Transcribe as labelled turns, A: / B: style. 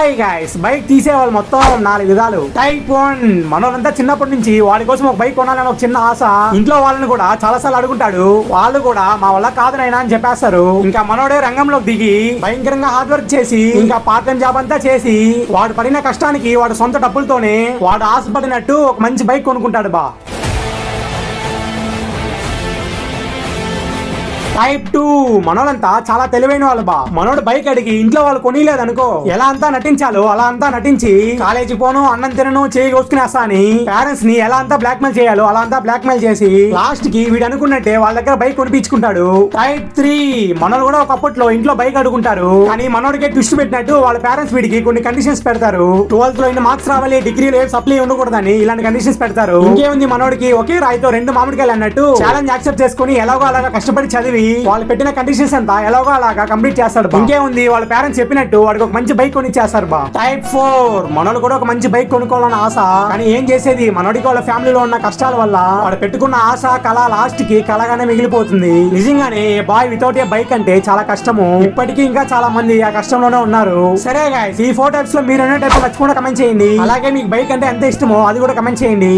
A: Hi guys, bike తీసేవాళ్ళు మొత్తం 4 విధాలు. టైప్ 1 మనోళ్ళంతా చిన్నప్పటి నుంచి వాడి కోసం ఒక బైక్ కొనాలని ఒక చిన్న ఆశ. ఇంట్లో వాళ్ళని కూడా చాలా సార్లు అడుగుంటాడు. వాళ్ళు కూడా మా వల్ల కాదు నైనా అని చెప్పేస్తారు. ఇంకా మనోడే రంగంలోకి దిగి భయంకరంగా హార్డ్ వర్క్ చేసి ఇంకా పార్ట్ టైం జాబ్ అంతా చేసి వాడు పడిన కష్టానికి వాడు సొంత డబ్బులతోనే వాడు ఆశపడినట్టు ఒక మంచి బైక్ కొనుక్కుంటాడు బా. టైప్ 2 మనోళ్ళంతా చాలా తెలివైన వాళ్ళు బా. మనోడు బైక్ అడిగి ఇంట్లో వాళ్ళు కొనిలేదనుకో, ఎలా అంతా నటించాలో అలా అంతా నటించి కాలేజీ పోను, అన్నం తినను, చేయి కోసుకునేస్తా అని పేరెంట్స్ ని ఎలా అంతా బ్లాక్ మెయిల్ చేయాలో అలా అంతా బ్లాక్ మెయిల్ చేసి లాస్ట్ కి వీడు అనుకున్నట్టే వాళ్ళ దగ్గర బైక్ కొనిపించుకుంటాడు. టైప్ 3 మనోడు కూడా ఒకప్పట్లో ఇంట్లో బైక్ అడుగుంటారు, కానీ మనోడికే ట్విస్ట్ పెట్టినట్టు వాళ్ళ పేరెంట్స్ వీడికి కొన్ని కండిషన్స్ పెడతారు. 12th లో ఇన్ని మార్క్స్ రావాలి, డిగ్రీలో ఏ సప్లై ఉండకూడదని ఇలాంటి కండిషన్స్ పెడతారు. ఇంకేముంది, మనోడికి ఒకే రాయితో 2 మామిడికాయలు అన్నట్టు ఛాలెంజ్ యాక్సెప్ట్ చేసుకుని ఎలాగో అలాగా కష్టపడి చదివి వాళ్ళు పెట్టిన కండిషన్స్ అంతా ఎలాగో అలాగా కంప్లీట్ చేస్తాడు. ఇంకేముంది, వాళ్ళ పేరెంట్స్ చెప్పినట్టు వాడికి ఒక మంచి బైక్ కొనిచ్చేస్తారు బా. టైప్ 4 మనోడు కూడా ఒక మంచి బైక్ కొనుక్కోవాలన్న ఆశ, కానీ ఏం చేసేది, మనోడికి వాళ్ళ ఫ్యామిలీలో ఉన్న కష్టాల వల్ల వాడు పెట్టుకున్న ఆశ కళ లాస్ట్ కి కళగానే మిగిలిపోతుంది. నిజంగానే బాయ్ వితౌట్ ఏ బైక్ అంటే చాలా కష్టము. ఇప్పటికీ ఇంకా చాలా మంది ఆ కష్టంలోనే ఉన్నారు. సరే గైస్, ఈ 4 టైప్స్ లో మీరు ఎన్నో టైప్ నచ్చుకుంటే కమెంట్ చేయండి. అలాగే మీకు బైక్ అంటే ఎంత ఇష్టమో అది కూడా కమెంట్ చేయండి.